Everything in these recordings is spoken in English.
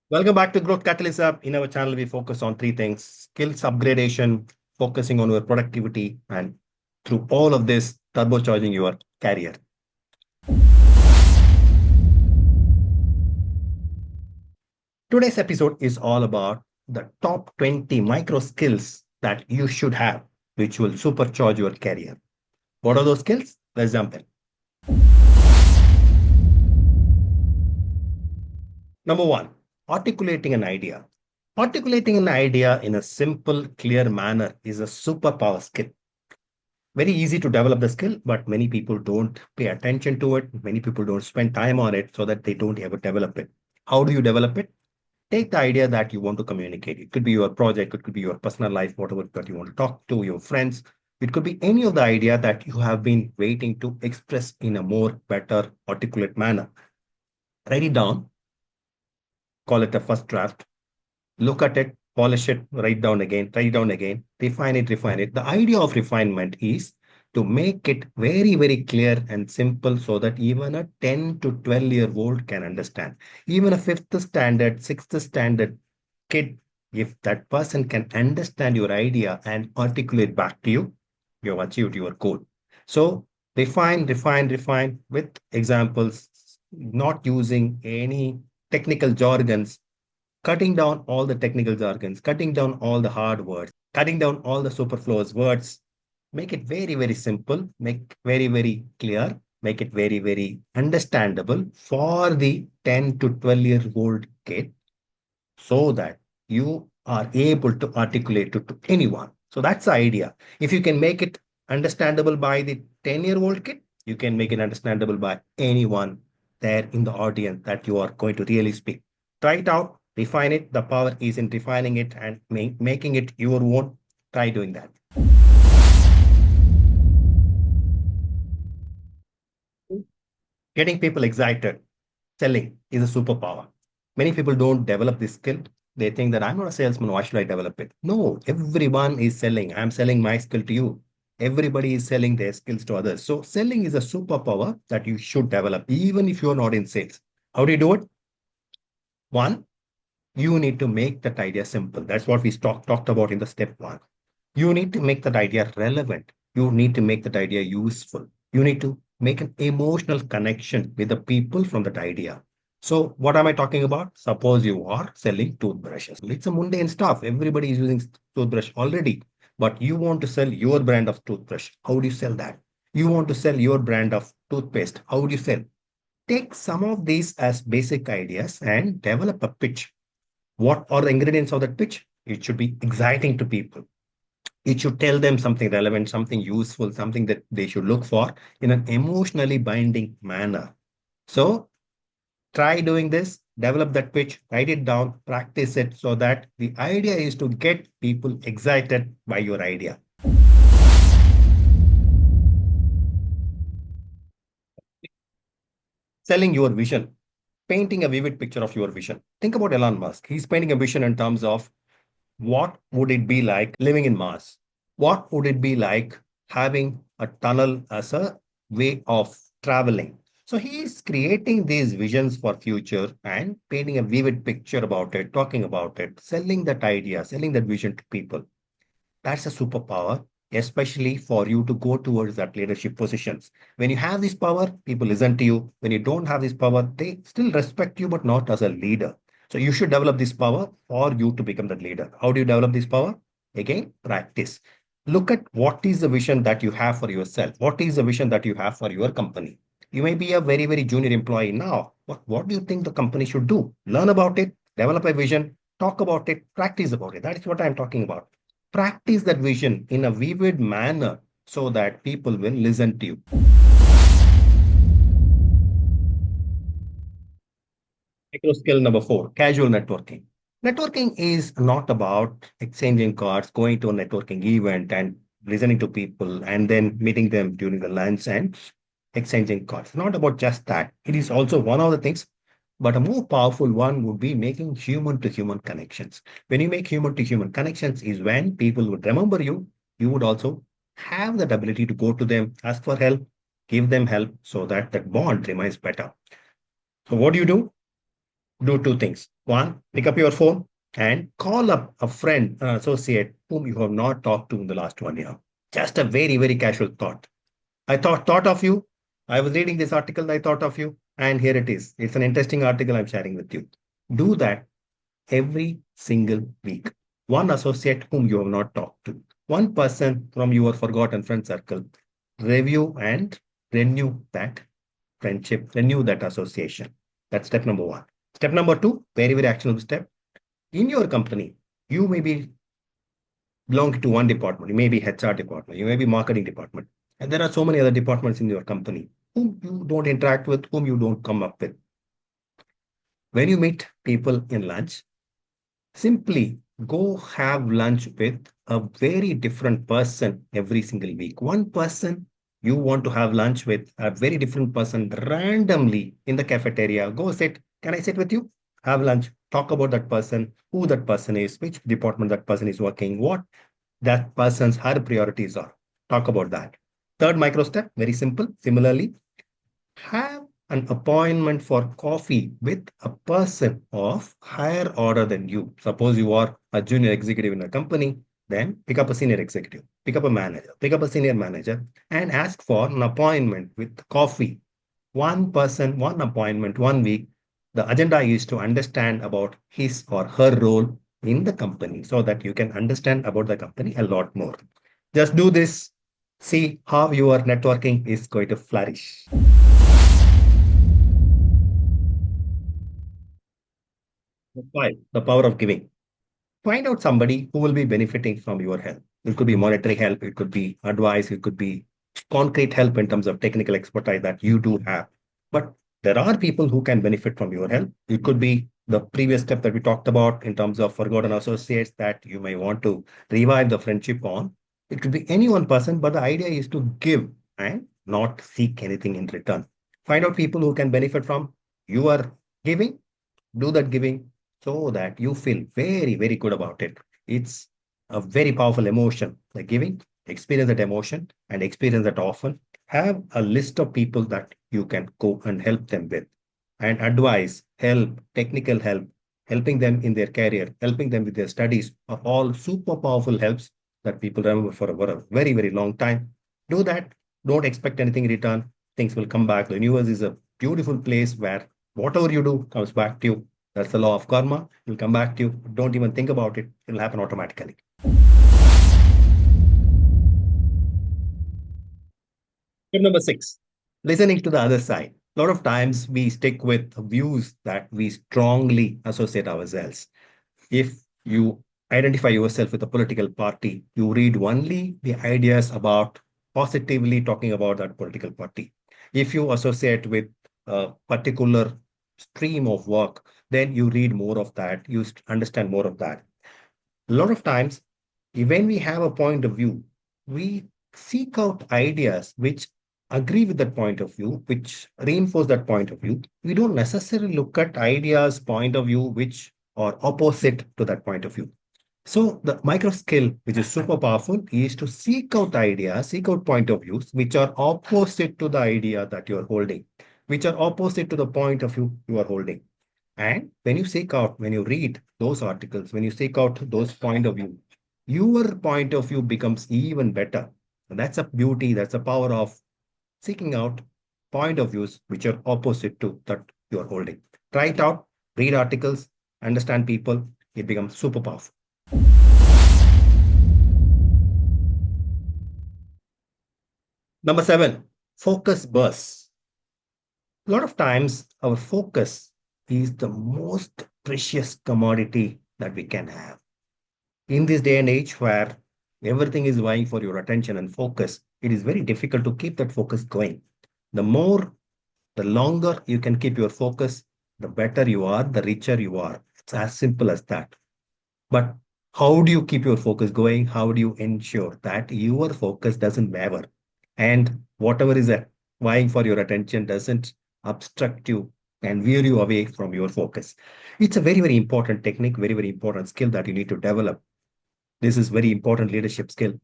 Welcome back to Growth Catalyst App. In our channel, we focus on three things: skills upgradation, focusing on your productivity, and through all of this, turbocharging your career. Today's episode is all about the top 20 micro skills that you should have, which will supercharge your career. What are those skills? Let's jump in. Number one, articulating an idea. Articulating an idea in a simple, clear manner is a superpower skill. Very easy to develop the skill, but many people don't pay attention to it. Many people don't spend time on it so that they don't ever develop it. How do you develop it? Take the idea that you want to communicate. It could be your project, it could be your personal life, whatever that you want to talk to your friends. It could be any of the idea that you have been waiting to express in a more better, articulate manner. Write it down, call it a first draft, look at it, polish it, write it down again, refine it, refine it. The idea of refinement is to make it very, very clear and simple so that even a 10 to 12-year-old can understand. Even a fifth standard, sixth standard kid, if that person can understand your idea and articulate back to you, you have achieved your goal. So refine, refine, refine with examples, not using any technical jargons, cutting down all the technical jargons, cutting down all the hard words, cutting down all the superfluous words. Make it very, very simple, make very, very clear, make it very, very understandable for the 10 to 12-year-old kid so that you are able to articulate it to anyone. So that's the idea. If you can make it understandable by the 10-year-old kid, you can make it understandable by anyone there in the audience that you are going to really speak. Try it out, refine it. The power is in refining it and making it your own. Try doing that. Getting people excited, selling is a superpower. Many people don't develop this skill. They think that I'm not a salesman. Why should I develop it? No, everyone is selling. I'm selling my skill to you. Everybody is selling their skills to others. So selling is a superpower that you should develop, even if you're not in sales. How do you do it? One, you need to make that idea simple. That's what we talked about in the step one. You need to make that idea relevant. You need to make that idea useful. You need to make an emotional connection with the people from that idea. So, what am I talking about? Suppose you are selling toothbrushes. It's a mundane stuff. Everybody is using toothbrush already, but you want to sell your brand of toothbrush. How do you sell that? You want to sell your brand of toothpaste. How do you sell? Take some of these as basic ideas and develop a pitch. What are the ingredients of that pitch? It should be exciting to people. It should tell them something relevant, something useful, something that they should look for in an emotionally binding manner. So try doing this, develop that pitch, write it down, practice it so that the idea is to get people excited by your idea. Selling your vision, painting a vivid picture of your vision. Think about Elon Musk. He's painting a vision in terms of what would it be like living in Mars? What would it be like having a tunnel as a way of traveling? So he is creating these visions for future and painting a vivid picture about it, talking about it, selling that idea, selling that vision to people. That's a superpower, especially for you to go towards that leadership positions. When you have this power, people listen to you. When you don't have this power, they still respect you, but not as a leader. So you should develop this power for you to become the leader. How do you develop this power? Again, practice. Look at what is the vision that you have for yourself. What is the vision that you have for your company? You may be a very, very junior employee now, but what do you think the company should do? Learn about it, develop a vision, talk about it, practice about it. That is what I'm talking about. Practice that vision in a vivid manner so that people will listen to you. Micro skill number four, casual networking. Networking is not about exchanging cards, going to a networking event and listening to people and then meeting them during the lunch and exchanging cards. Not about just that. It is also one of the things, but a more powerful one would be making human to human connections. When you make human to human connections is when people would remember you. You would also have that ability to go to them, ask for help, give them help so that that bond remains better. So what do you do? Do two things. One, pick up your phone and call up a friend, an associate whom you have not talked to in the last 1 year. Just a very, very casual thought. I thought of you. I was reading this article. I thought of you. And here it is. It's an interesting article I'm sharing with you. Do that every single week. One associate whom you have not talked to. One person from your forgotten friend circle. Review and renew that friendship, renew that association. That's step number one. Step number two, very, very actionable step. In your company, you may be belong to one department. You may be HR department. You may be marketing department. And there are so many other departments in your company whom you don't interact with, whom you don't come up with. When you meet people in lunch, simply go have lunch with a very different person every single week. One person you want to have lunch with, a very different person randomly in the cafeteria. Go sit. Can I sit with you? Have lunch. Talk about that person, who that person is, which department that person is working, what that person's her priorities are. Talk about that. Third micro step, very simple. Similarly, have an appointment for coffee with a person of higher order than you. Suppose you are a junior executive in a company, then pick up a senior executive, pick up a manager, pick up a senior manager, and ask for an appointment with coffee. One person, one appointment, 1 week. The agenda is to understand about his or her role in the company so that you can understand about the company a lot more. Just do this. See how your networking is going to flourish. Five, the power of giving. Find out somebody who will be benefiting from your help. It could be monetary help, it could be advice, it could be concrete help in terms of technical expertise that you do have. But there are people who can benefit from your help. It could be the previous step that we talked about in terms of forgotten associates that you may want to revive the friendship on. It could be any one person, but the idea is to give and not seek anything in return. Find out people who can benefit from your giving, do that giving so that you feel very, very good about it. It's a very powerful emotion, like giving, experience that emotion and experience that often. Have a list of people that you can go and help them with and advice, help, technical help, helping them in their career, helping them with their studies are all super powerful helps that people remember for a very, very long time. Do that. Don't expect anything in return. Things will come back. The universe is a beautiful place where whatever you do comes back to you. That's the law of karma. It will come back to you. Don't even think about it. It will happen automatically. Tip number six, listening to the other side. A lot of times we stick with views that we strongly associate ourselves. If you identify yourself with a political party, you read only the ideas about positively talking about that political party. If you associate with a particular stream of work, then you read more of that, you understand more of that. A lot of times, when we have a point of view, we seek out ideas which agree with that point of view, which reinforce that point of view. We don't necessarily look at ideas, point of view, which are opposite to that point of view. So the micro skill, which is super powerful, is to seek out ideas, seek out point of views which are opposite to the idea that you are holding, which are opposite to the point of view you are holding. And when you seek out, when you read those articles, when you seek out those point of view, your point of view becomes even better. And that's a beauty, that's a power of seeking out point of views which are opposite to that you are holding. Try it out, read articles, understand people, it becomes super powerful. Number seven, focus bursts. A lot of times, our focus is the most precious commodity that we can have. In this day and age where everything is vying for your attention and focus, it is very difficult to keep that focus going. The more, the longer you can keep your focus, the better you are, the richer you are. It's as simple as that. But how do you keep your focus going? How do you ensure that your focus doesn't waver? And whatever is vying for your attention doesn't obstruct you and veer you away from your focus. It's a very, very important technique, very, very important skill that you need to develop. This is very important leadership skill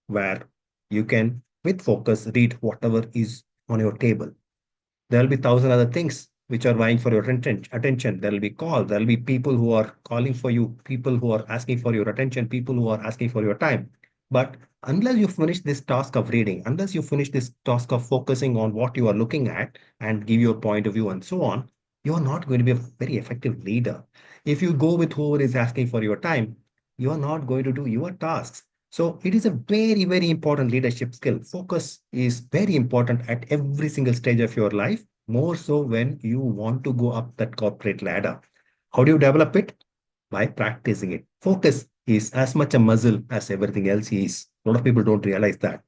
where you can, with focus, read whatever is on your table. There will be thousand other things which are vying for your attention. There will be calls. There will be people who are calling for you, people who are asking for your attention, people who are asking for your time. But unless you finish this task of reading, unless you finish this task of focusing on what you are looking at and give your point of view and so on, you are not going to be a very effective leader. If you go with whoever is asking for your time, you are not going to do your tasks. So it is a very, very important leadership skill. Focus is very important at every single stage of your life, more so when you want to go up that corporate ladder. How do you develop it? By practicing it. Focus is as much a muscle as everything else is. A lot of people don't realize that.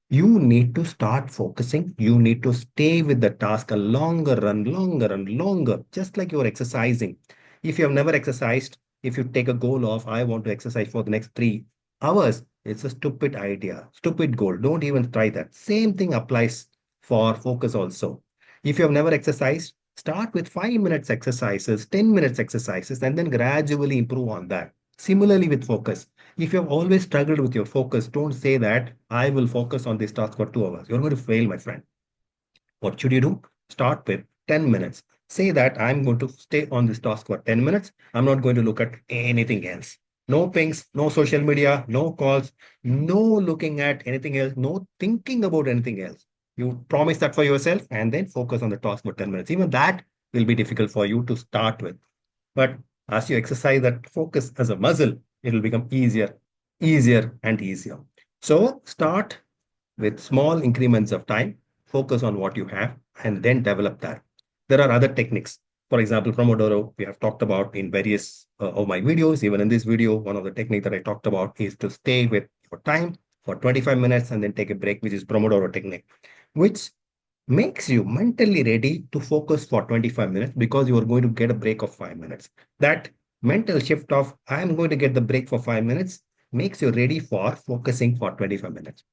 You need to start focusing. You need to stay with the task a longer and longer, just like you're exercising. If you have never exercised, if you take a goal of, I want to exercise for the next 3 hours, it's a stupid idea, stupid goal. Don't even try that. Same thing applies for focus also. If you have never exercised, start with 5 minutes exercises, 10 minutes exercises, and then gradually improve on that. Similarly with focus. If you have always struggled with your focus, don't say that I will focus on this task for 2 hours. You're going to fail, my friend. What should you do? Start with 10 minutes. Say that I'm going to stay on this task for 10 minutes. I'm not going to look at anything else. No pings, no social media, no calls, no looking at anything else, no thinking about anything else. You promise that for yourself and then focus on the task for 10 minutes. Even that will be difficult for you to start with. But as you exercise that focus as a muscle, it will become easier and easier. So start with small increments of time, focus on what you have, and then develop that. There are other techniques. For example, Pomodoro, we have talked about in various of my videos. Even in this video, one of the techniques that I talked about is to stay with your time for 25 minutes and then take a break, which is Pomodoro technique, which makes you mentally ready to focus for 25 minutes because you are going to get a break of 5 minutes. That mental shift of I am going to get the break for 5 minutes makes you ready for focusing for 25 minutes.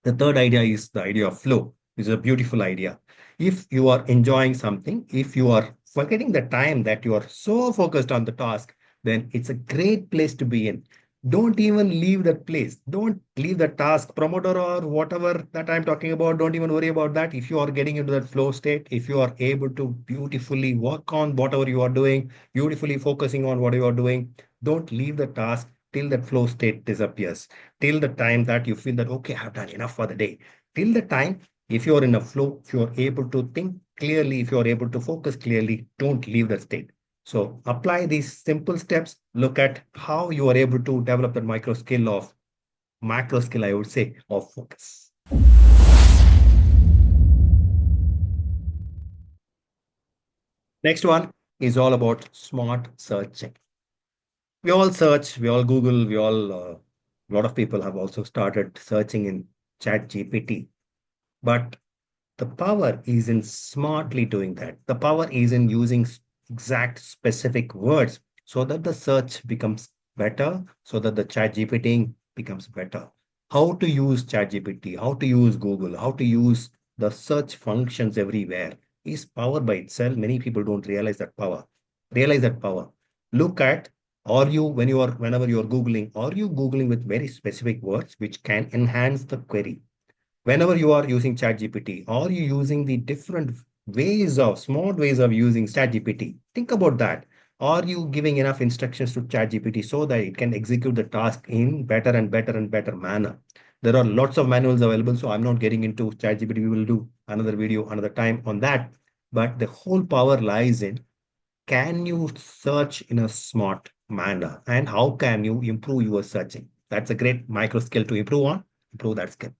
The third idea is the idea of flow. It's a beautiful idea. If you are enjoying something, if you are forgetting the time that you are so focused on the task, then it's a great place to be in. Don't even leave that place. Don't leave the task, Pomodoro or whatever that I'm talking about. Don't even worry about that. If you are getting into that flow state, if you are able to beautifully work on whatever you are doing, beautifully focusing on what you are doing, don't leave the task till that flow state disappears, till the time that you feel that, okay, I've done enough for the day. Till the time, if you're in a flow, if you're able to think clearly, if you're able to focus clearly, don't leave that state. So apply these simple steps. Look at how you are able to develop that micro skill of macro skill, I would say, of focus. Next one is all about smart searching. We all search, we all Google, a lot of people have also started searching in Chat GPT. But the power is in smartly doing that. The power is in using exact specific words so that the search becomes better, so that the chat GPT becomes better. How to use chat GPT, how to use Google, how to use the search functions everywhere is power by itself. Many people don't realize that power. Realize that power. Look at, are you, whenever you are Googling, are you Googling with very specific words which can enhance the query? Whenever you are using ChatGPT, or you using the different ways of smart ways of using ChatGPT, think about that. Are you giving enough instructions to ChatGPT so that it can execute the task in better and better and better manner? There are lots of manuals available, so I'm not getting into ChatGPT. We will do another video another time on that. But the whole power lies in, can you search in a smart manner, and how can you improve your searching? That's a great micro skill to improve on. Improve that skill.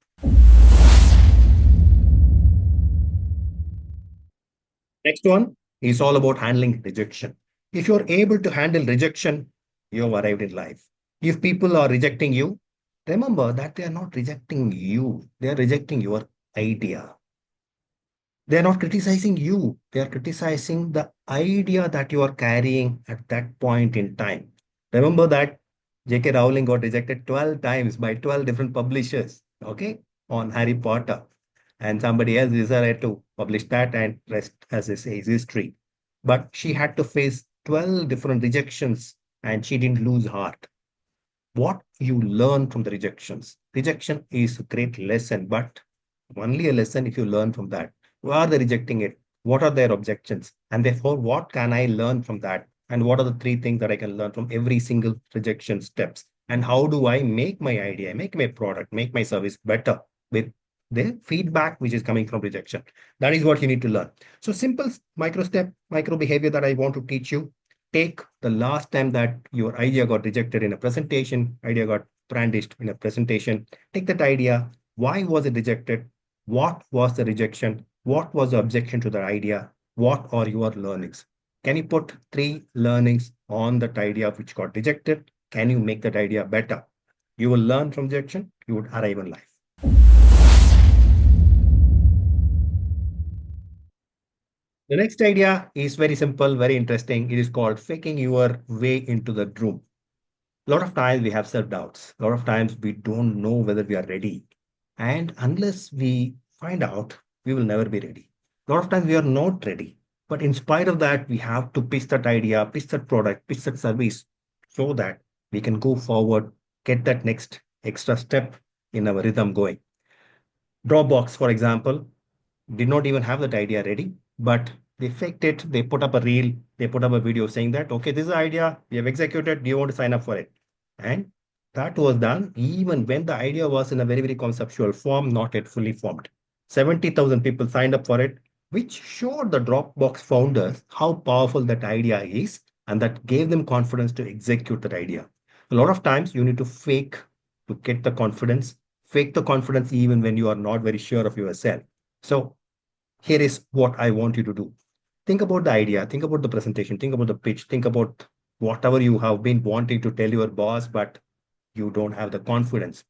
Next one is all about handling rejection. If you're able to handle rejection, you've arrived in life. If people are rejecting you, remember that they are not rejecting you, they are rejecting your idea. They are not criticizing you, they are criticizing the idea that you are carrying at that point in time. Remember that J.K. Rowling got rejected 12 times by 12 different publishers, okay, on Harry Potter. And somebody else decided to publish that, and rest, as I say, is history. But she had to face 12 different rejections and she didn't lose heart. What you learn from the rejections? Rejection is a great lesson, but only a lesson if you learn from that. Why are they rejecting it? What are their objections? And therefore, what can I learn from that? And what are the three things that I can learn from every single rejection steps? And how do I make my idea, make my product, make my service better with the feedback which is coming from rejection? That is what you need to learn. So simple micro step, micro behavior that I want to teach you. Take the last time that your idea got rejected in a presentation, idea got brandished in a presentation. Take that idea. Why was it rejected? What was the rejection? What was the objection to the idea? What are your learnings? Can you put three learnings on that idea which got rejected? Can you make that idea better? You will learn from rejection, you would arrive in life. The next idea is very simple, very interesting. It is called faking your way into the room. A lot of times we have self-doubts. A lot of times we don't know whether we are ready. And unless we find out, we will never be ready. A lot of times we are not ready. But in spite of that, we have to pitch that idea, pitch that product, pitch that service so that we can go forward, get that next extra step in our rhythm going. Dropbox, for example, did not even have that idea ready, but they faked it. They put up a reel, they put up a video saying that, okay, this is the idea, we have executed, do you want to sign up for it? And that was done even when the idea was in a very, very conceptual form, not yet fully formed. 70,000 people signed up for it, which showed the Dropbox founders how powerful that idea is, and that gave them confidence to execute that idea. A lot of times you need to fake to get the confidence, fake the confidence even when you are not very sure of yourself. So here is what I want you to do. Think about the idea, think about the presentation, think about the pitch, think about whatever you have been wanting to tell your boss, but you don't have the confidence.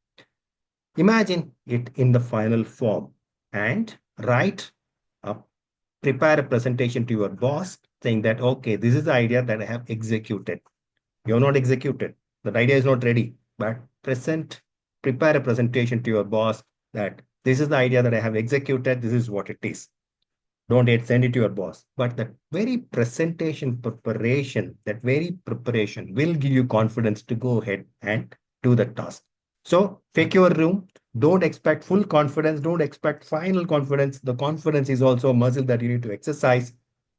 Imagine it in the final form and write a prepare a presentation to your boss saying that, okay, this is the idea that I have executed. You have not executed. That idea is not ready, but prepare a presentation to your boss that this is the idea that I have executed. This is what it is. Don't yet send it to your boss. But that very that very preparation will give you confidence to go ahead and do the task. So fake your room. Don't expect full confidence. Don't expect final confidence. The confidence is also a muscle that you need to exercise.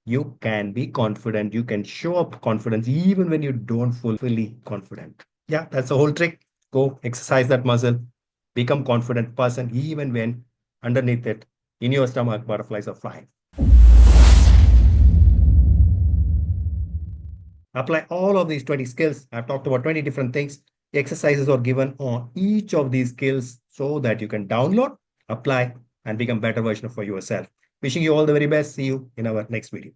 You can be confident. You can show up confidence even when you don't fully confident. Yeah, that's the whole trick. Go exercise that muscle. Become confident person even when underneath it, in your stomach, butterflies are flying. Apply all of these 20 skills. I've talked about 20 different things. Exercises are given on each of these skills so that you can download, apply, and become better version for yourself. Wishing you all the very best. See you in our next video.